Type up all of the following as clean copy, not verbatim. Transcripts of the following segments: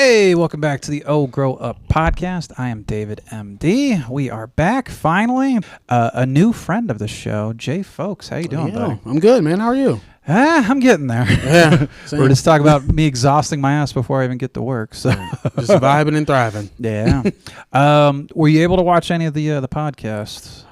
Hey, welcome back to the Old Grow Up podcast. I am David MD. We are back finally. A new friend of the show, Jay Folks. How you doing, buddy? I'm good, man. How are you? I'm getting there. Yeah, We're just talking about me exhausting my ass before I even get to work. So just vibing and thriving. yeah. Were you able to watch any of the podcasts?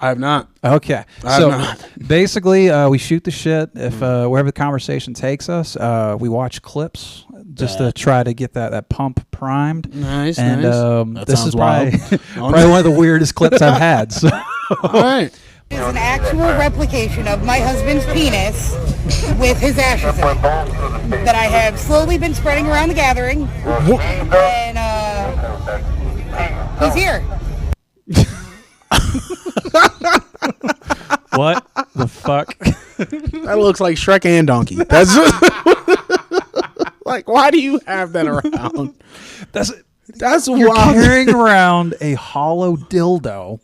I have not. Okay. I have not. Basically, we shoot the shit. If wherever the conversation takes us, we watch clips just to try to get that pump primed. Nice, and nice. This is wild. probably one of the weirdest clips I've had. So. All right. Is an actual replication of my husband's penis with his ashes in it that I have slowly been spreading around the gathering, and he's here. What the fuck? That looks like Shrek and Donkey. That's like, why do you have that around? That's You're wild. carrying around a hollow dildo.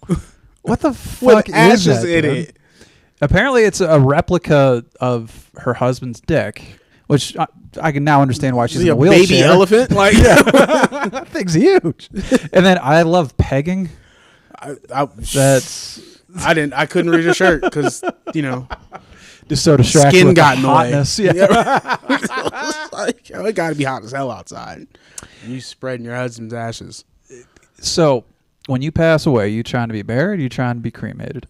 What the fuck With ashes is that, in dude? it. Apparently, it's a replica of her husband's dick, which I can now understand why she's in a wheelchair. Baby elephant, like That thing's huge. And then I love pegging. I couldn't read a shirt because Just so distracted skin with the got in the way. hotness. Yeah. like, it got to be hot as hell outside. And you spreading your husband's ashes. So, when you pass away, you trying to be buried? Or you trying to be cremated?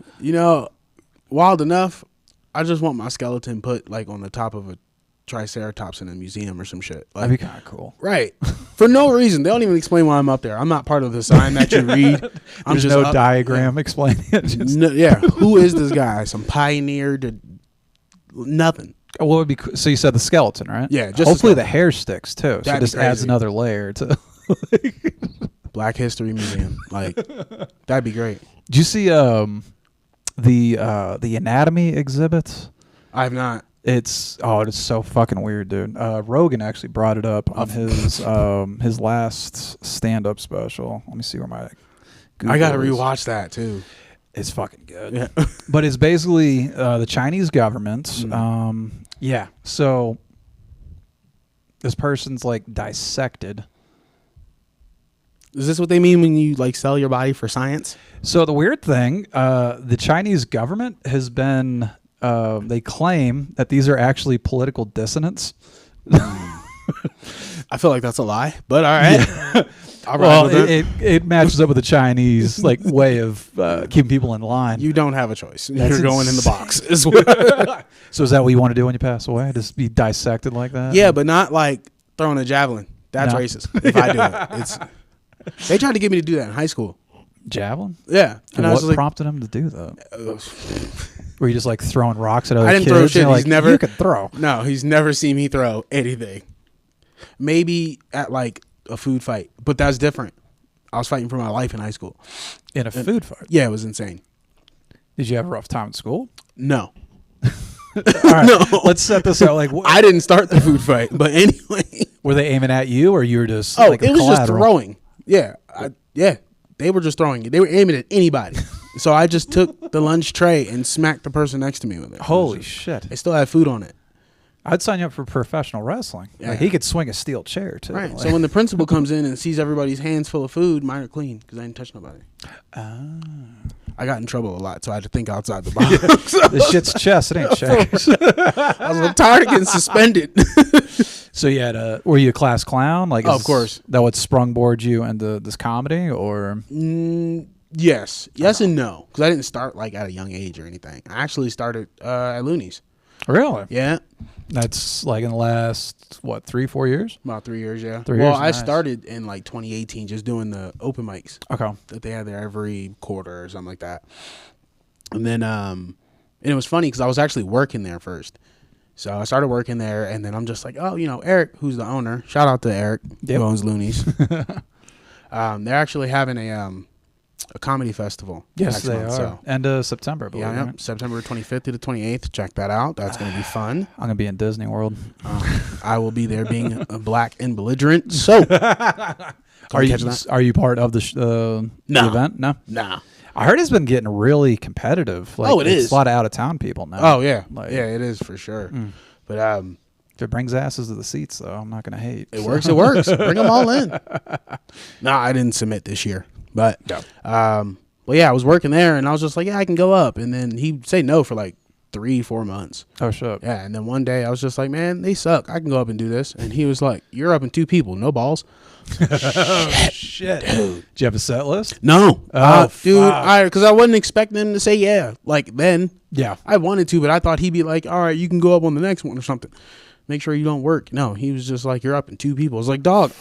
Wild enough, I just want my skeleton put like on the top of a triceratops in a museum or some shit. Like, That'd be kind of cool. right. For no reason. They don't even explain why I'm up there. I'm not part of the sign that you read. I'm There's just no up, diagram explaining it. Just, Who is this guy? Some pioneer to nothing. what would be so? You said the skeleton, right? Yeah, just hopefully the the hair sticks too. So it That'd be just adds crazy. another layer to. Black History Museum. Like, that'd be great. Did you see the anatomy exhibits? I have not. It's so fucking weird, dude. Rogan actually brought it up on his last stand-up special. Let me see where my Google I gotta is. rewatch that too. It's fucking good. Yeah. But it's basically the Chinese government. So this person's like dissected. Is this what they mean when you like sell your body for science? So the weird thing, the Chinese government has been. They claim that these are actually political dissidents. I feel like that's a lie, but all right. Yeah. I'll ride Well, with it. it matches up with the Chinese like way of keeping people in line. You don't have a choice. That's You're going in the box. So is that what you want to do when you pass away? Just be dissected like that? Yeah, but not like throwing a javelin. That's No. racist. If I do it, they tried to get me to do that in high school. Javelin? Yeah, And I what was like, prompted him to do that? Were you just like throwing rocks at other I didn't kids? throw shit. You're He's like, never you could throw. No, he's never seen me throw anything. Maybe at like a food fight, but that's different. I was fighting for my life in high school. In a food fight? Yeah, it was insane. Did you have a rough time at school? No, All right, No. let's set this out. Like, I didn't start the food fight, but anyway. were they aiming at you, or you were just Oh, like a it was just collateral? throwing. Yeah, they were just throwing it. They were aiming at anybody. So I just took the lunch tray and smacked the person next to me with it. Holy shit! They still had food on it. I'd sign you up for professional wrestling. Yeah. Like, he could swing a steel chair too. Right. Like, So when the principal comes in and sees everybody's hands full of food, mine are clean because I didn't touch nobody. I got in trouble a lot, so I had to think outside the box. this shit's chest, it ain't checkers. I was tired of getting suspended. So you had were you a class clown? Like, Oh, of is course. that what sprungboard you into this comedy, or Yes and no, because I didn't start like at a young age or anything. I actually started at Looney's. really? Yeah, That's like in the last 3-4 years? about 3 years. Yeah. 3 well, years, I nice. started in like 2018, just doing the open mics Okay. that they had there every quarter or something like that. And then, and it was funny because I was actually working there first. So I started working there, and then I'm just like, oh, Eric, who's the owner. Shout out to Eric, Yep. who owns Looney's. They're actually having a comedy festival. Yes, next they month, are. So. End of September, I believe, Yeah, right? September 25th to the 28th. Check that out. That's going to be fun. I'm gonna be in Disney World. I will be there being a black and belligerent. So, Are you part of the No. event? No. nah. I heard it's been getting really competitive. Like, Oh, it it's is. a lot of out of town people now. Oh yeah, Like- yeah, it is for sure. But If it brings asses to the seats, though, I'm not gonna hate. It works. It works. Bring them all in. No, I didn't submit this year, but well, yeah, I was working there, and I was just like, yeah, I can go up, and then he'd say no for like 3-4 months. Oh shit. Yeah, and then one day I was just like, man, they suck. I can go up and do this, and he was like, you're up in 2 people, no balls. Shit. Dude. Did you have a set list? No. Oh, dude, because I wasn't expecting him to say yeah. Like then, yeah, I wanted to, but I thought he'd be like, all right, you can go up on the next one or something. Make sure you don't work. No, he was just like, you're up in 2 people. I was like, dog,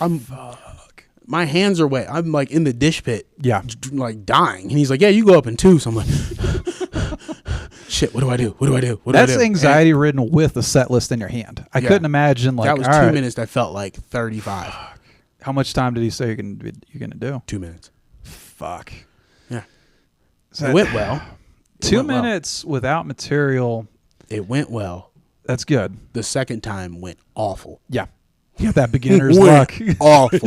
my hands are wet. I'm like in the dish pit. Yeah. Like dying. And he's like, yeah, you go up in 2. So I'm like, shit, what do I do? What do I do? What do I do? That's anxiety ridden with a set list in your hand. I couldn't imagine like that was 2 minutes that felt like 35. How much time did he say you're gonna do? 2 minutes. Fuck. Yeah. So it went well. 2 minutes without material. It went well. That's good. The second time went awful. Yeah. You got that beginner's luck. Awful.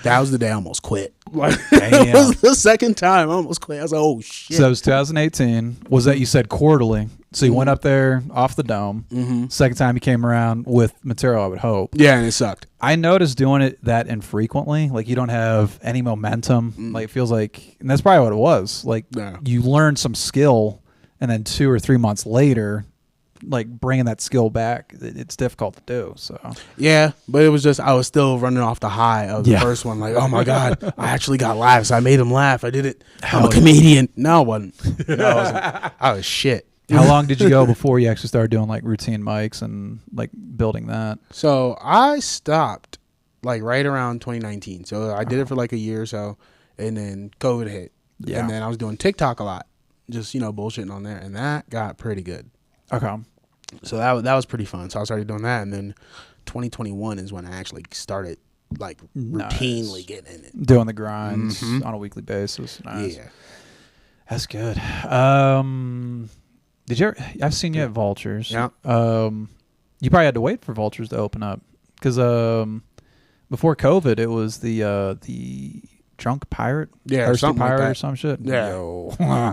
That was the day I almost quit. Damn. It was the second time I almost quit. I was like, oh, shit. So that was 2018. Was that you said quarterly? So you went up there off the dome. Mm-hmm. Second time you came around with material, I would hope. Yeah, and it sucked. I noticed doing it that infrequently. Like you don't have any momentum. Like it feels like, and that's probably what it was. Like you learn some skill, and then 2 or 3 months later, like bringing that skill back, it's difficult to do. So yeah, but it was just I was still running off the high of the first one. Like, oh my god, I actually got laughs. I made him laugh. I did it. I'm a comedian. No, I wasn't. No, I wasn't. I was shit. How long did you go before you actually started doing like routine mics and like building that? So I stopped like right around 2019. So I did it for like a year or so, and then COVID hit. Yeah, and then I was doing TikTok a lot, just bullshitting on there, and that got pretty good. Okay. So that was pretty fun. So I started doing that, and then 2021 is when I actually started like routinely getting in it, doing the grinds on a weekly basis. Nice. Yeah, that's good. Did you ever, I've seen you at Vultures. Yeah. You probably had to wait for Vultures to open up because before COVID, it was the Drunk Pirate, Thirsty Pirate like or some shit. Yeah,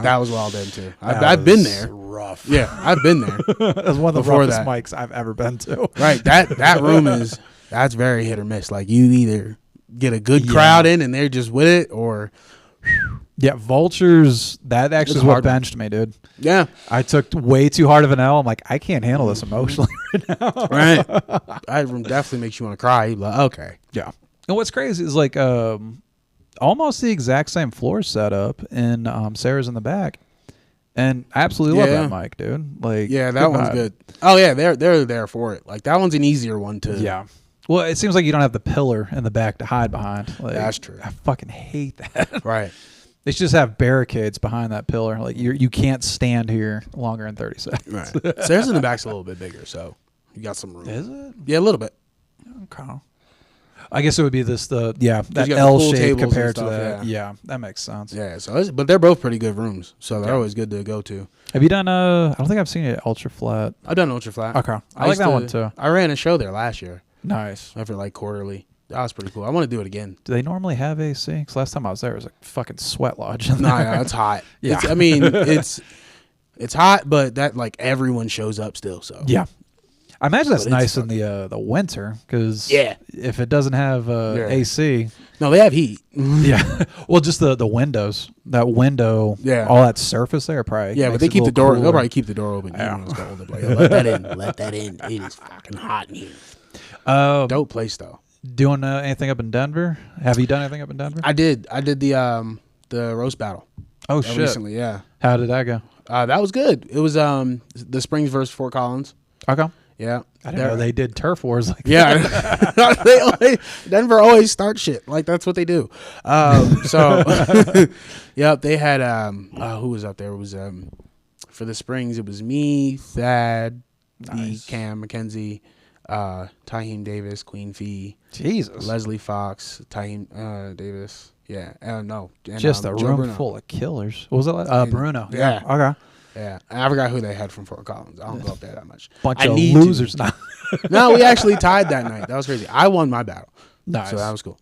that was wild then too. I've been there. Rough. Yeah, I've been there. That's one of the roughest mics I've ever been to. Right, that room that's very hit or miss. Like you either get a good crowd in and they're just with it, or yeah, Vultures. That actually is what benched me, dude. Yeah, I took way too hard of an L. I'm like, I can't handle this emotionally right now. Right, that room definitely makes you want to cry. You're like, okay, yeah. And what's crazy is like almost the exact same floor setup in Sarah's in the back, and I absolutely love that mic, dude. Like, yeah, that one's good. Oh yeah, they're there for it. Like that one's an easier one to. Yeah. Well, it seems like you don't have the pillar in the back to hide behind. Like, that's true. I fucking hate that. Right. They should just have barricades behind that pillar. Like you can't stand here longer than 30 seconds. Right. Sarah's in the back's a little bit bigger, so you got some room. Is it? Yeah, a little bit. Okay. I guess it would be that L shape compared to that. Yeah, that makes sense. Yeah, but they're both pretty good rooms, so they're always good to go to. Have you done I don't think I've seen it at Ultra Flat. I've done Ultra Flat. Okay. I like that one too. I ran a show there last year. Nice. After like quarterly. That was pretty cool. I want to do it again. Do they normally have AC? Because last time I was there, it was a fucking sweat lodge in there. No, it's hot. Yeah. It's hot, but that like everyone shows up still. So yeah. I imagine that's nice in the winter because if it doesn't have AC, no, they have heat. Yeah, well, just the windows, that window, all that surface there, probably. Yeah, but they keep the door. Cooler. They'll probably keep the door open. Yeah, let that in. Let that in. It is fucking hot in here. Dope place though. Doing anything up in Denver? Have you done anything up in Denver? I did the roast battle. Oh shit! Recently, yeah. How did that go? That was good. It was the Springs versus Fort Collins. Okay. Yeah, I didn't know they did turf wars like that. Yeah, Denver always starts shit like that's what they do. So, yeah, they had who was up there? It was for the Springs. It was me, Thad, Cam McKenzie, Taheem Davis, Queen Fee, Jesus, Leslie Fox, Taheem Davis. Yeah, no, and, just a room Bruno. Full of killers. What was it like? Bruno. Yeah. Okay. Yeah, I forgot who they had from Fort Collins. I don't go up there that much. Bunch of losers now. No, we actually tied that night. That was crazy. I won my battle. Nice. So that was cool.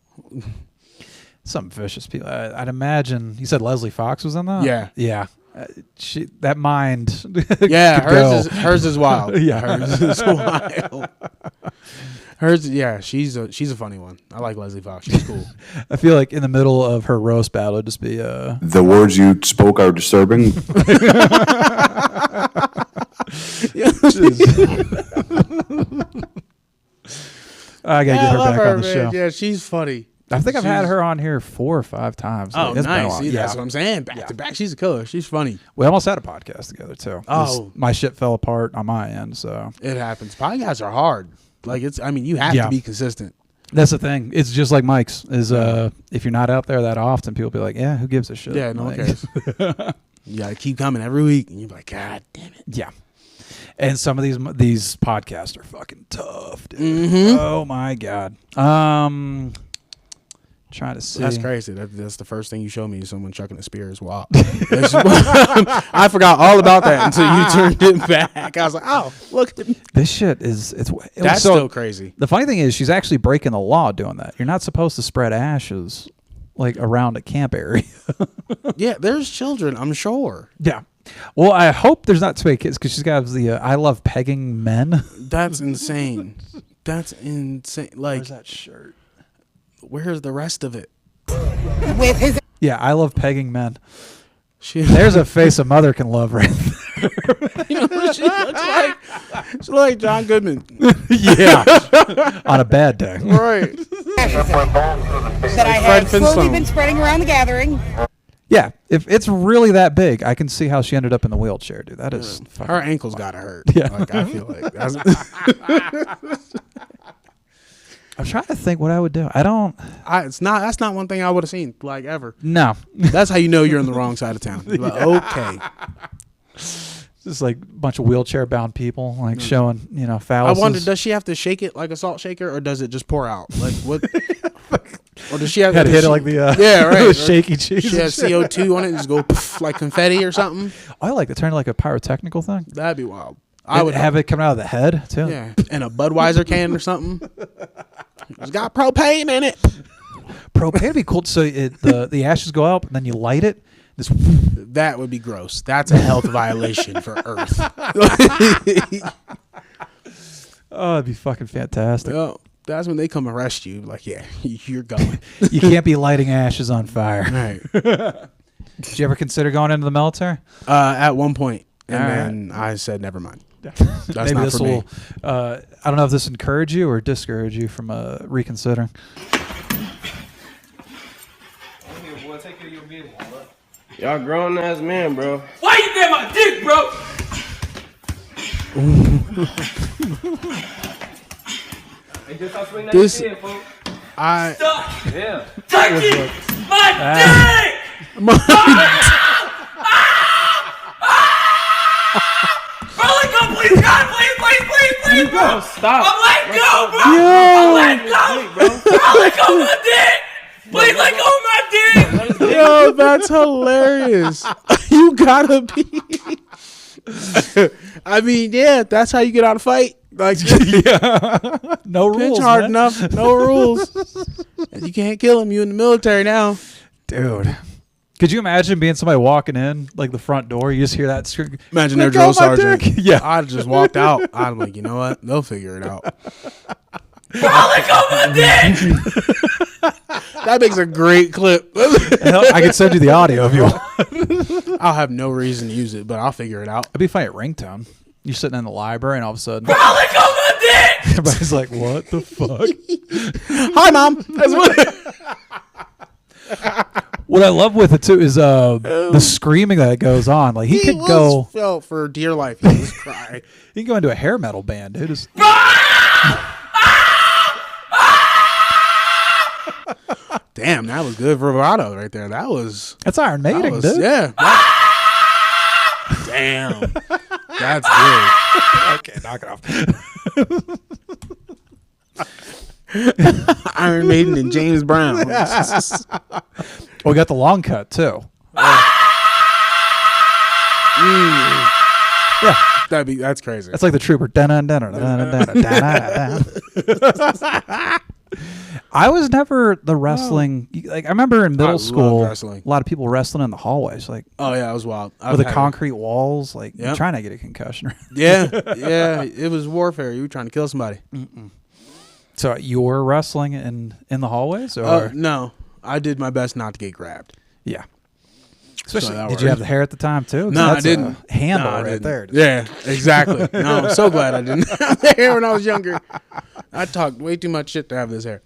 Some vicious people. I'd imagine. You said Leslie Fox was in that? Yeah. Yeah. that mind. Yeah, could hers is wild. Yeah. Hers is wild. Hers, yeah, she's a funny one. I like Leslie Fox. She's cool. I feel like in the middle of her roast battle, it'd just be The words you spoke are disturbing. I gotta get her love back on the show. Yeah, she's funny. I think I've had her on here 4 or 5 times. Oh, It's been a nice. while. See, that's what I'm saying. Back to back, she's a killer. She's funny. We almost had a podcast together too. Oh. My shit fell apart on my end, so It happens. Podcasts are hard. Like you have Yeah. to be consistent. that's the thing. It's just like Mike's. Is if you're not out there that often, people be like, "Yeah, who gives a shit?" Yeah, no one Like, cares. You gotta keep coming every week, and you're like, God damn it. Yeah. And some of these podcasts are fucking tough, dude. Mm-hmm. Oh my god. Trying to see. That's crazy. That's the first thing you showed me is someone chucking a spear as well. I forgot all about that until you turned it back. I was like, oh, look at me. This shit That's still crazy. The funny thing is, she's actually breaking the law doing that. You're not supposed to spread ashes like around a camp area. Yeah, there's children, I'm sure. Yeah. Well, I hope there's not too many kids because she's got the I love pegging men. That's insane. That's insane. Like, that shirt? where's the rest of it? with his Yeah, I love pegging men. There's There's a face a mother can love right there. you know what she looks like? She looks like John Goodman. Yeah. On a bad day. Right. that I Fred have slowly Flintstone. been spreading around the gathering. Yeah, if it's really that big, I can see how she ended up in the wheelchair, dude. That is fucking. Her ankles gotta hurt. Yeah. Like, I feel like that's I'm trying to think what I would do. I don't. that's not one thing I would have seen, like, ever. No. That's how you know you're on the wrong side of town. You're like, okay. Just like a bunch of wheelchair bound people, like showing, I phalluses. wonder, does she have to shake it like a salt shaker, or does it just pour out? Like, what? Or does she have Had to hit it she- like the yeah, right? the shaky cheese. She has CO2 on it and just go poof, like confetti or something. I like to turn it like a pyrotechnical thing. That'd be wild. I would have it coming out of the head too. Yeah, and a Budweiser can or something. It's got propane in it. Propane would be cool. So the ashes go out, and then you light it. This That would be gross. That's a health violation for Earth. oh, it'd be fucking fantastic. Well, that's when they come arrest you. Like, yeah, you're going. You can't be lighting ashes on fire. Right. Did you ever consider going into the military? At one point, and All right. then I said, never mind. That's Maybe not this for me. will. I don't know if this encourage you or discourage you from reconsidering. Y'all grown ass men, bro. Why you get my dick, bro? This, I, Yeah. Touching my dick! Bro, let go, please, God, please, bro. Stop. I'm letting go, bro. I'm letting go. Bro, let go of my dick. Please let go of my dick. yo, that's hilarious. You gotta be. I mean, yeah, that's how you get out of fight. Like, No pitch rules, hard man. enough, no rules. And you can't kill him. You in the military now. Dude. Could you imagine being somebody walking in, like the front door, you just hear that scream? Imagine Let their go drill of my sergeant. dick. Yeah. I'd just walked out. I'd be like, you know what? They'll figure it out. Bro, let go of my dick. That makes a great clip. I could send you the audio if you want. I'll have no reason to use it, but I'll figure it out. It'd be funny at ringtone. You're sitting in the library and all of a sudden Bro, let go of my dick. everybody's like, what the fuck? Hi, Mom. That's what. What I love with it too is the screaming that goes on. Like he could go felt for dear life. He was crying. he could go into a hair metal band, dude. Just- Damn, that was good vibrato right there. That was. That's Iron That Maiden, was dude. yeah. Damn. That's good. Okay, knock it off. Iron Maiden and James Brown. We got the long cut too. Yeah, That's crazy. that's like the Trooper. I I was never the wrestling. Like I remember in middle love school, wrestling. a lot of people wrestling in the hallways, like Oh yeah, it was wild. with the concrete walls, like Yep. trying to get a concussion. Yeah, yeah. It was warfare. You were trying to kill somebody. So you were wrestling in the hallways, or No, I did my best not to get grabbed. yeah. Especially, that did you have worked. the hair at the time too? 'Cause No, I that's a didn't. handle No, I right didn't. there. Yeah, exactly. No, I'm so glad I didn't have the hair when I was younger. I talked way too much shit to have this hair.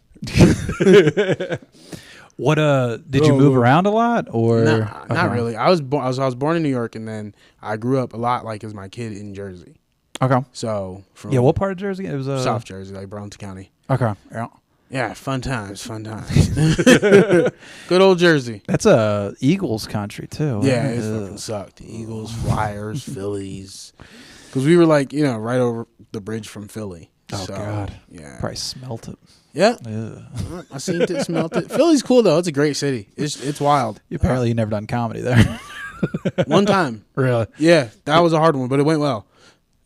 What did you move around a lot, or Nah, not Okay. really. I was born in New York, and then I grew up a lot like as my kid in Jersey. Okay. So from Yeah, what part of Jersey? It was South Jersey, like Burlington County. Okay. Yeah. Yeah, fun times. Good old Jersey. That's Eagles country too. Yeah, isn't it it? fucking sucked. Eagles, Flyers, Phillies. Because we were like, right over the bridge from Philly. Oh So, God. Yeah. Probably smelt it. Yeah. Ugh. I seen it, smelt it. Philly's cool though. It's a great city. It's wild. Apparently, you never done comedy there. One time. Really? Yeah, that was a hard one, but it went well.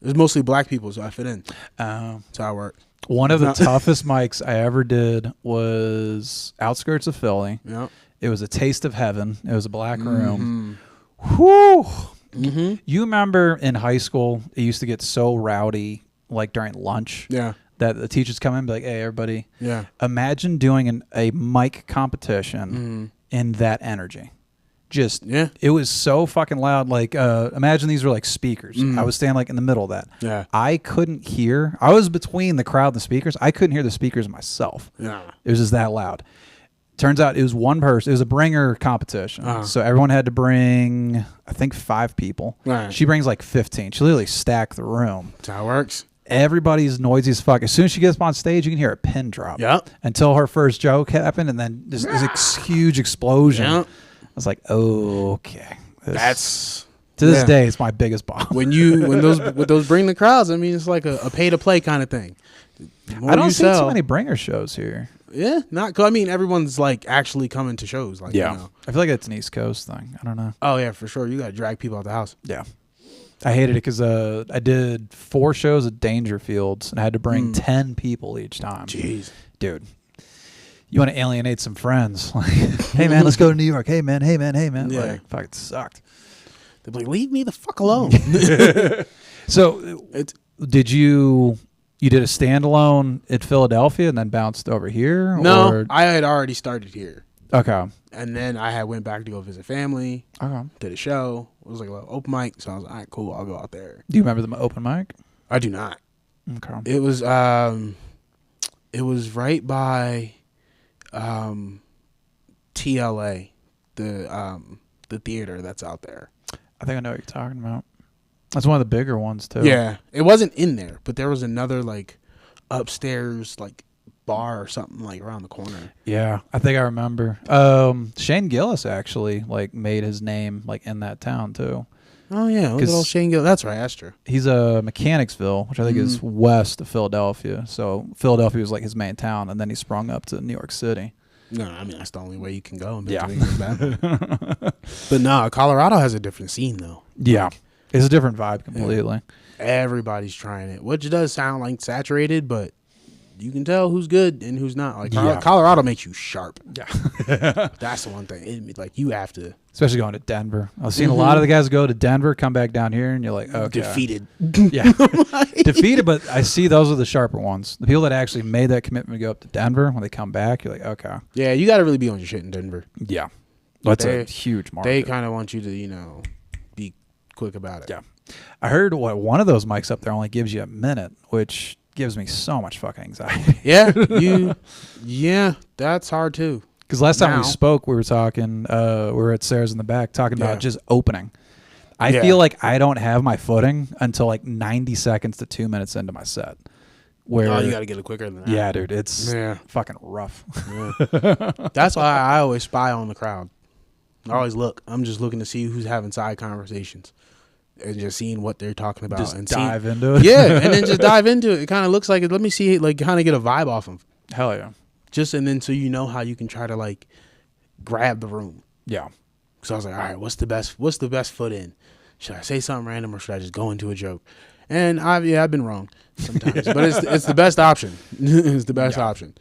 It was mostly black people, so I fit in. Um, That's how it worked. one of the toughest mics I ever did was outskirts of Philly. Yeah. It was a taste of heaven. It was a black Mm-hmm. room. Whew. You remember in high school, it used to get so rowdy, like during lunch, Yeah. that the teachers come in and be like, "Hey, everybody, Yeah. imagine doing a mic competition in that energy." Just Yeah. it was so fucking loud. Like imagine these were like speakers. I was standing like in the middle of that. Yeah. I couldn't hear. I was between the crowd and the speakers. I couldn't hear the speakers myself. Yeah. It was just that loud. Turns out it was one person. It was a bringer competition. So everyone had to bring, I think, 5 people. Right. She brings like 15. She literally stacked the room. That's how it works. Everybody's noisy as fuck. As soon as she gets up on stage, you can hear a pin drop. Yep. Until her first joke happened, and then this huge explosion. Yep. I was like, oh, okay. That's To this yeah. day, it's my biggest bomb. when those bring the crowds. I mean, it's like a pay to play kind of thing. The more I don't you see too sell- many bringer shows here. Yeah, not. 'Cause I mean, everyone's like actually coming to shows. Like, I feel like it's an East Coast thing. I don't know. Oh yeah, for sure. You got to drag people out the house. Yeah. I hated it because I did 4 shows at Dangerfields and I had to bring 10 people each time. Jeez. Dude, you want to alienate some friends. Like, hey, man, let's go to New York. Hey, man. Hey, man. Hey, man. Yeah. Like, fuck, it sucked. They're like, leave me the fuck alone. So, It's you did a standalone at Philadelphia and then bounced over here? no. Or? I had already started here, Okay. and then I had went back to go visit family. Okay. Did a show. It was like an open mic, so I was like, all right, cool. I'll go out there. Do you remember the open mic? I do not. Okay. It was right by TLA, the theater that's out there. I think I know what you're talking about. That's one of the bigger ones, too. Yeah, it wasn't in there, but there was another like upstairs like bar or something like around the corner. Yeah, I think I remember. Shane Gillis actually like made his name like in that town too. Oh yeah, look at 'Cause- old Shane Gill. That's right, that's true. He's a Mechanicsville, which I think is west of Philadelphia. So Philadelphia was like his main town, and then he sprung up to New York City. No, I mean that's the only way you can go. In Yeah. But no, Colorado has a different scene though. Yeah, it's a different vibe completely. Everybody's trying it, which does sound like saturated, but you can tell who's good and who's not. Like Yeah. Colorado makes you sharp. Yeah, That's the one thing. Like you have to especially going to Denver. I've seen a lot of the guys go to Denver, come back down here, and you're like, okay, defeated. Yeah, defeated. But I see those are the sharper ones. The people that actually made that commitment to go up to Denver, when they come back, you're like, okay, Yeah, you got to really be on your shit in Denver. yeah, that's a They- huge market. They kind of want you to, be quick about it. Yeah. I heard one of those mics up there only gives you a minute, which gives me so much fucking anxiety. Yeah, that's hard too. Because last time Now- we spoke, we were talking, we were at Sarah's in the back talking Yeah. about just opening. I Yeah. feel like I don't have my footing until like 90 seconds to 2 minutes into my set. Where, Oh, you got to get it quicker than that. yeah, dude, it's Yeah. fucking rough. That's why I always spy on the crowd. I always look. I'm just looking to see who's having side conversations and just seeing what they're talking about Just and dive seeing, into it. Yeah, and then just dive into it. It kind of looks like it. Let me see, like, kind of get a vibe off them. Hell yeah. Just and then so you know how you can try to like grab the room. Yeah. So I was like, all right, what's the best foot in? Should I say something random or should I just go into a joke? And I've been wrong sometimes, but it's the best option. It's the best option.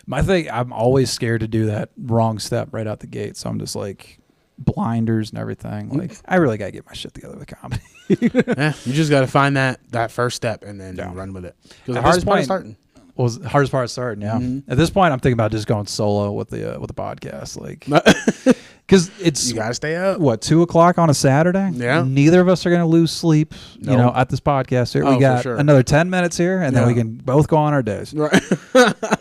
My thing, I'm always scared to do that wrong step right out the gate. So I'm just like blinders and everything. Like I really got to get my shit together with comedy. Yeah, you just got to find that first step and then run with it. Because the hardest part is starting. Was the hardest part starting, yeah. At this point, I'm thinking about just going solo with the podcast, like, because it's you gotta stay up. What 2:00 on a Saturday? Yeah. Neither of us are gonna lose sleep, you know, at this podcast here. We got another 10 minutes here, and then we can both go on our days. Right.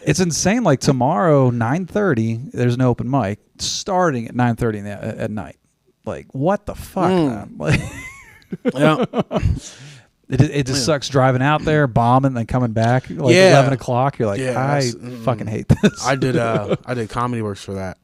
It's insane. Like tomorrow, 9:30, there's an open mic starting at 9:30 at night. Like, what the fuck, man? Like, Yeah. It just sucks driving out there, bombing, and then coming back. Like 11 o'clock, you're like, I fucking hate this. I did Comedy Works for that.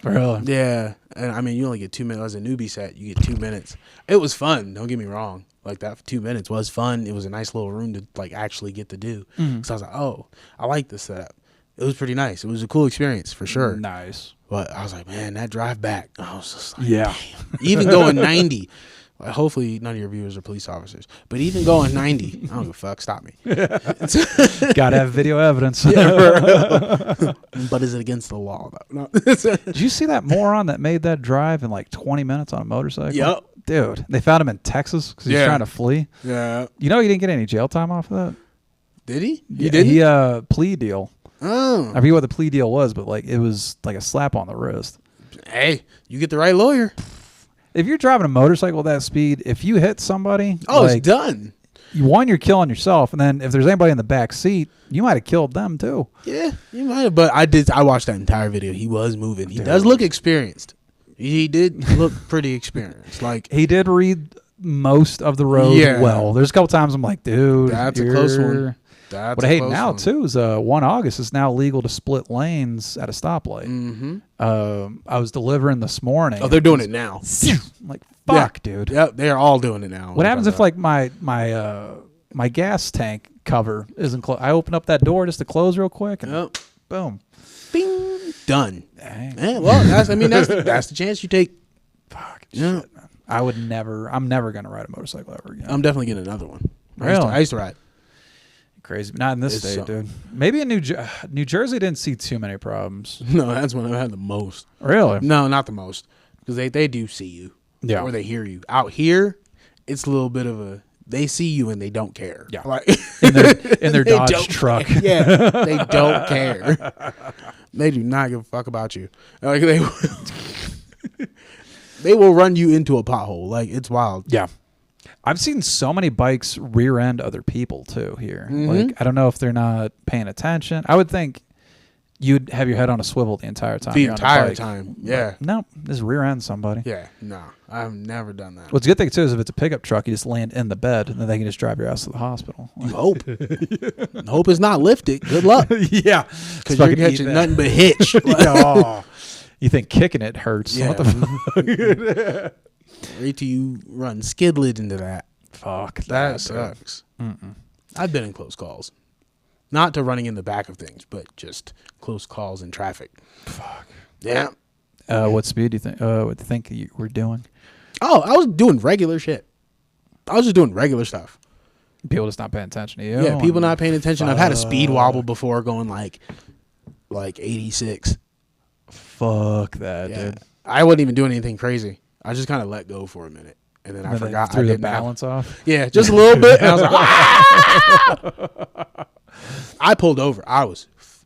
Really? Yeah, and I mean, you only get 2 minutes. As a newbie set, you get 2 minutes. It was fun. Don't get me wrong. Like that 2 minutes was fun. It was a nice little room to like actually get to do. So I was like, oh, I like this setup. It was pretty nice. It was a cool experience for sure. Nice. But I was like, man, that drive back. I was just like, Yeah. damn. Even going 90. Hopefully none of your viewers are police officers. But even going 90, I don't give a fuck. Stop me. Gotta have video evidence. But is it against the law though? No. Did you see that moron that made that drive in like 20 minutes on a motorcycle? Yep. Dude, they found him in Texas because he's trying to flee. Yeah. You know he didn't get any jail time off of that? Did he? He did. He plea deal. Oh. I forget what the plea deal was, but like it was like a slap on the wrist. Hey, you get the right lawyer. If you're driving a motorcycle at that speed, if you hit somebody, it's done. You're killing yourself, and then if there's anybody in the back seat, you might have killed them too. Yeah, you might have. But I watched that entire video. He was moving. He does look experienced. He did look pretty experienced. Like he did read most of the road well. There's a couple times I'm like, dude, that's a close one. What I hate now too is 1 August is now legal to split lanes at a stoplight. Mm-hmm. I was delivering this morning. Oh, they're doing it now. I'm like, fuck, dude. Yep, they're all doing it now. What happens if like my gas tank cover isn't closed? I open up that door just to close real quick, and boom, bing, done. Yeah, well, that's the chance you take. Fuck, shit, man. I'm never gonna ride a motorcycle ever again. I'm definitely getting another one. Really? I used to ride. Crazy, but not in this state, dude. Maybe in New Jersey didn't see too many problems. No, that's when I've had the most. Really? No, not the most, because they do see you, or they hear you. Out here, it's a little bit of a they see you and they don't care. Yeah, like in their Dodge truck. Yeah, they don't care. They do not give a fuck about you. Like they will run you into a pothole. Like it's wild. Yeah. I've seen so many bikes rear end other people too here. Like I don't know if they're not paying attention. I would think you'd have your head on a swivel the entire time. The entire time. Yeah. But no, just rear end somebody. Yeah. No, I've never done that. What's a good thing too is if it's a pickup truck, you just land in the bed and then they can just drive your ass to the hospital. You hope. Hope it's not lifted. Good luck. Yeah. Because you're catching nothing but hitch. You think kicking it hurts. Yeah. What the fuck? Wait till you run skid lid into that. Fuck. That sucks. I've been in close calls. Not to running in the back of things, but just close calls in traffic. Fuck. Yeah. What speed do you think you were doing? Oh, I was doing regular shit. I was just doing regular stuff. People just not paying attention to you? Yeah, people not paying attention. I've had a speed wobble before going like 86. Fuck that, dude. I wasn't even doing anything crazy. I just kind of let go for a minute, and then I forgot. Threw the balance off. Yeah, just a little bit, and I was like, ah! I pulled over. I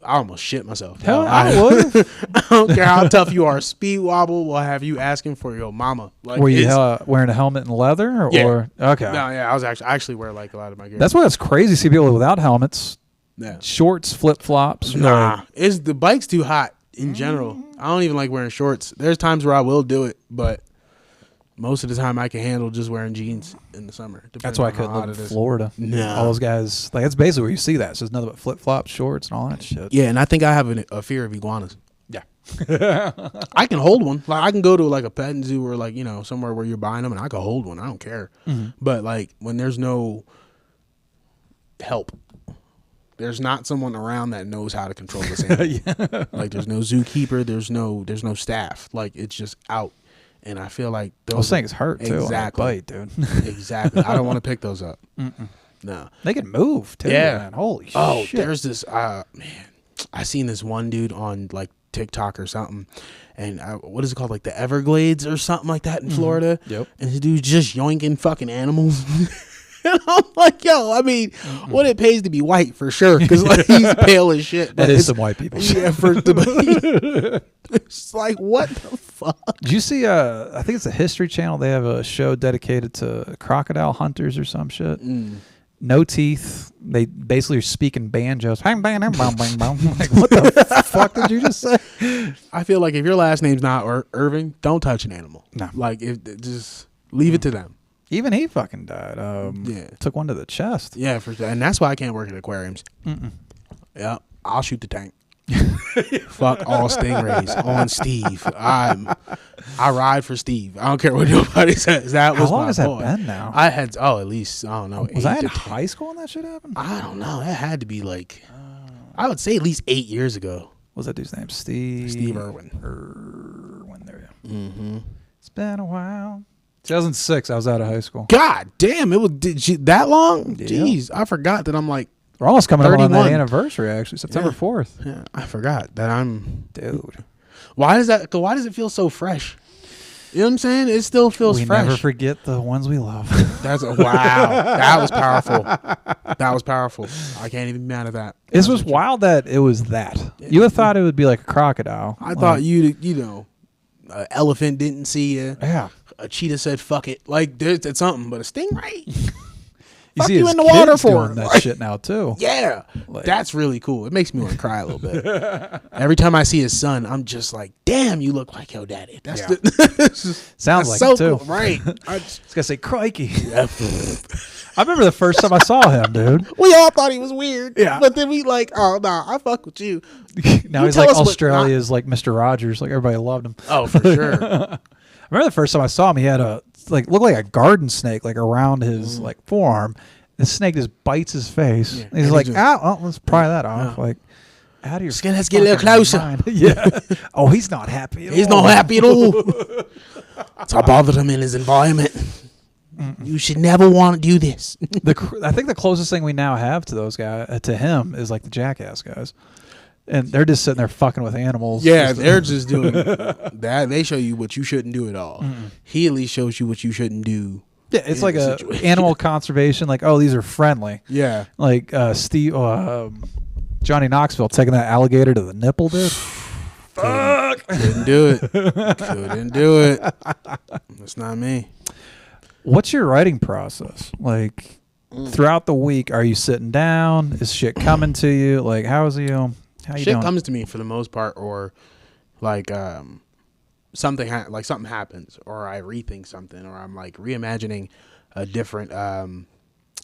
almost shit myself. Hell, I would. I don't care how tough you are. Speed wobble will have you asking for your mama. Like, were you wearing a helmet and leather? Or okay. No, yeah, I actually wear like a lot of my gear. That's why it's crazy to see people without helmets. Yeah. Shorts, flip flops. Nah, the bike's too hot in general. I don't even like wearing shorts. There's times where I will do it, but most of the time I can handle just wearing jeans in the summer. That's why I couldn't live in Florida. No. All those guys, like that's basically where you see that. So it's nothing but flip flops, shorts, and all that shit. Yeah, and I think I have a fear of iguanas. Yeah. I can hold one. Like I can go to like a petting zoo or like, somewhere where you're buying them and I can hold one. I don't care. But like when there's no help, there's not someone around that knows how to control this animal. Like there's no zookeeper, there's no staff. Like it's just out. And I feel like those things hurt too. Exactly, bite, dude. Exactly. I don't want to pick those up. No, they can move too. Yeah. Man. Holy shit. Oh, there's this man. I seen this one dude on like TikTok or something, and what is it called, like the Everglades or something like that in Florida. Yep. And this dude's just yoinking fucking animals. And I'm like, yo, I mean, what it pays to be white for sure, because like he's pale as shit. That is some white people shit. Yeah, it's like, what the fuck? Did you see? I think it's a History Channel. They have a show dedicated to crocodile hunters or some shit. No teeth. They basically are speaking banjos. Like, what the fuck did you just say? I feel like if your last name's not Irving, don't touch an animal. No. Like, just leave it to them. Even he fucking died. Yeah. Took one to the chest. Yeah, for sure. And that's why I can't work at aquariums. Yeah, I'll shoot the tank. Fuck all stingrays on Steve. I ride for Steve. I don't care what nobody says. That was How long my has that boy. been now? I had at least, I don't know. Was I in 8 to 10. high school when that shit happened? I don't know. That had to be like, I would say at least 8 years ago. What's that dude's name? Steve Irwin. Irwin. There you go. Mm-hmm. It's been a while. 2006. I was out of high school. God damn, it was that long? Yeah. Jeez, I forgot that I'm like, We're almost coming up on that 31. anniversary. Actually, September 4th. yeah, I forgot that I'm. Dude, Why does it feel so fresh? You know what I'm saying? It still feels we fresh. never forget the ones we love. Wow. That was powerful. That was powerful. I can't even be mad at that. This was wild that it was that. You would have thought it would be like a crocodile. I thought you know, an elephant didn't see you. Yeah. A cheetah said, fuck it. Like, it's something, but a stingray? You Fuck see you his in the water kids for doing it. that shit now too. Yeah. Like- That's really cool. It makes me want to cry a little bit. Every time I see his son, I'm just like, damn, you look like your daddy. That's Yeah. that's Sounds like so it too. cool. Right. It's gonna say crikey. I remember the first time I saw him, dude. We all thought he was weird. Yeah. But then we like, oh, nah, I fuck with you. Now You he's tell like us what- Australia's like Mr. Rogers. Like everybody loved him. Oh, for sure. I remember the first time I saw him, he had looked like a garden snake like around his like forearm. The snake just bites his face. Yeah. And he's And like, he oh, let's pry that off. Like, out of your Just let's get a little closer. mind. Yeah. Oh, he's not happy. He's not happy at all. So I bothered him in his environment. You should never want to do this. I think the closest thing we now have to those guys, to him, is like the Jackass guys, and they're just sitting there fucking with animals. Yeah, they're just doing that. They show you what you shouldn't do at all. He at least shows you what you shouldn't do. Yeah, it's in like the a situation. animal conservation. Like, oh, these are friendly. Yeah. Like Johnny Knoxville taking that alligator to the nipple, dude. Couldn't do it. Couldn't do it. That's not me. What's your writing process like? Throughout the week, are you sitting down? Is shit coming to you? Like, how you Shit doing? comes to me for the most part, or like something something happens, or I rethink something, or I'm like reimagining a different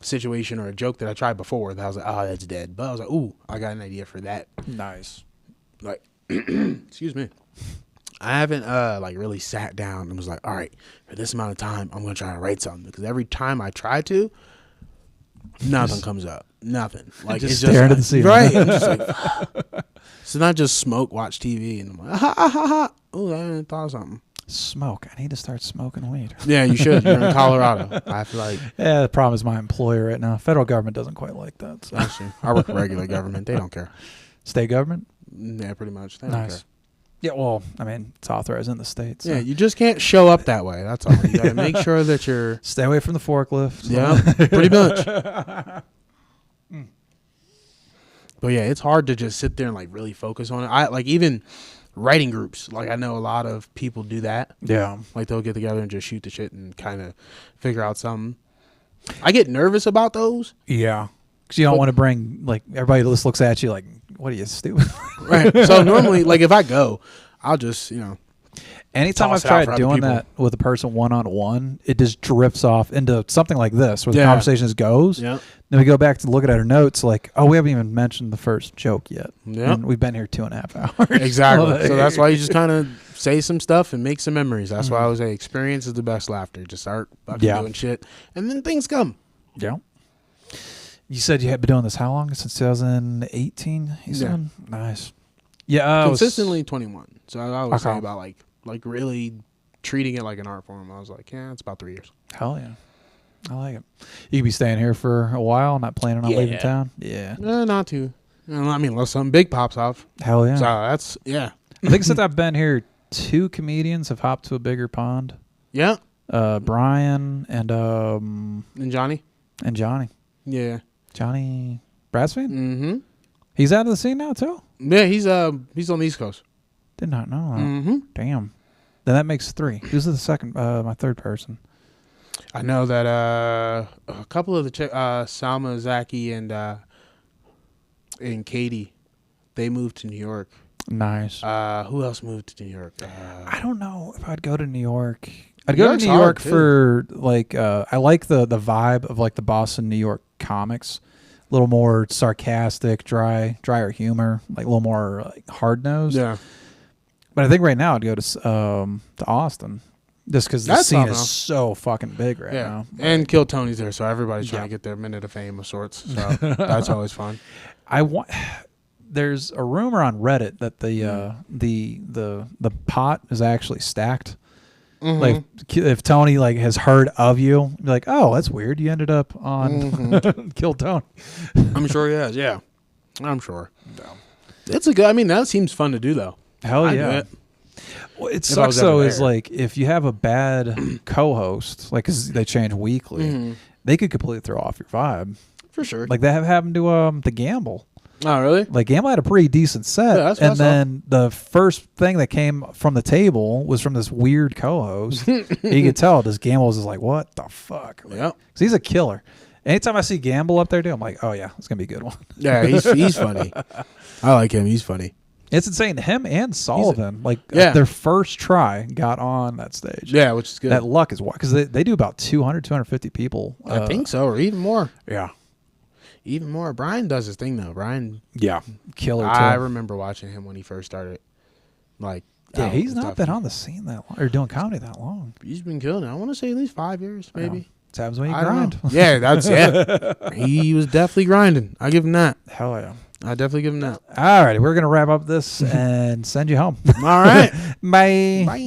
situation or a joke that I tried before that I was like, oh, that's dead. But I was like, ooh, I got an idea for that. Nice. Like, excuse me. I haven't like really sat down and was like, all right, for this amount of time, I'm gonna try to write something, because every time I try to, nothing comes up. Nothing. Like, Just it's staring at the just ceiling. right. I'm just like, so not just smoke, watch TV, and I'm like, ha ha ha ha. Oh, I thought of something. Smoke. I need to start smoking weed. Yeah, you should. You're in Colorado. I feel like Yeah, the problem is my employer right now. Federal government doesn't quite like that. So. actually, I work for regular government. They don't care. State government? Yeah, pretty much. They don't Nice. care. Yeah, well, I mean, it's authorized in the States. So. Yeah, you just can't show up that way. That's all. You gotta make sure that you're. Stay away from the forklift. Yeah, pretty much. But yeah, it's hard to just sit there and like really focus on it. I like even writing groups. Like I know a lot of people do that. Yeah. Like they'll get together and just shoot the shit and kind of figure out something. I get nervous about those. Yeah. Because you don't want to bring, like, everybody just looks at you like, what are you, stupid? Right. So normally, like if I go, I'll just, Anytime I've Toss it out for tried other doing people. that with a person one-on-one, it just drifts off into something like this where the Yeah. conversation just goes. Yeah. Then we go back to look at our notes like, oh, we haven't even mentioned the first joke yet. Yeah. And we've been here 2.5 hours. Exactly. So that's why you just kind of say some stuff and make some memories. That's why I always say experience is the best laughter. Just start fucking Yeah. doing shit, and then things come. Yeah. You said you had been doing this how long? Since 2018? You said? Nice. Yeah. Consistently 21. So I would say Okay. about like really treating it like an art form. I was like, yeah, it's about 3 years. Hell yeah. I like it. You could be staying here for a while, not planning on leaving Yeah. town? Yeah. Not too. I mean, unless something big pops off. Hell yeah. So that's I think since I've been here, 2 comedians have hopped to a bigger pond. Yeah. Brian and Johnny. Johnny. Yeah. Johnny Bradsfield? Mm-hmm. He's out of the scene now too? Yeah, he's on the East Coast. Did not know that. Mm-hmm. Damn. Then that makes 3. Who's the second? My third person. I know that a couple of the Salma, Zaki, and Katie, they moved to New York. Nice. Who else moved to New York? I don't know if I'd go to New York. I'd go York's to New York hard, too. for like I like the vibe of like the Boston, New York comics. A little more sarcastic, drier humor, like a little more like hard nosed. Yeah. But I think right now I'd go to Austin, just because the That's scene phenomenal. is so fucking big right Yeah. now. And Kill Tony's there, so everybody's trying Yeah. to get their minute of fame of sorts. So that's always fun. I want. There's a rumor on Reddit that the pot is actually stacked. Mm-hmm. Like if Tony like has heard of you, be like, oh, that's weird. You ended up on Kill Tony. I'm sure he has. Yeah. I'm sure. It's a good. I mean, that seems fun to do though. Hell I'd do yeah. it. Well, it I sucks was ever though is there. like if you have a bad co-host, like 'cause they change weekly, they could completely throw off your vibe. For sure. Like that have happened to the Gamble. Oh, really? Like Gamble had a pretty decent set, Yeah, that's what I and saw. then the first thing that came from the table was from this weird co-host. You could tell this Gamble was just like, "What the fuck?" Like, Yep. 'cause he's a killer. Anytime I see Gamble up there, I'm like, "Oh yeah, it's gonna be a good one." Yeah, he's funny. I like him. He's funny. It's insane. Him and Sullivan, Yeah. their first try, got on that stage. Yeah, which is good. That luck is wild because they do about 200, 250 people. I think so, or even more. Yeah. Even more. Brian does his thing though. Brian, Yeah. Killer too. I remember watching him when he first started. Like, yeah, out he's and not stuff. been on the scene that long or doing comedy that long. He's been killing it. I want to say at least 5 years, maybe. It happens when you I don't grind. know. Yeah, that's he was definitely grinding. I give him that. Hell yeah. I definitely give him that. All right, we're gonna wrap up this and send you home. All right. Bye. Bye.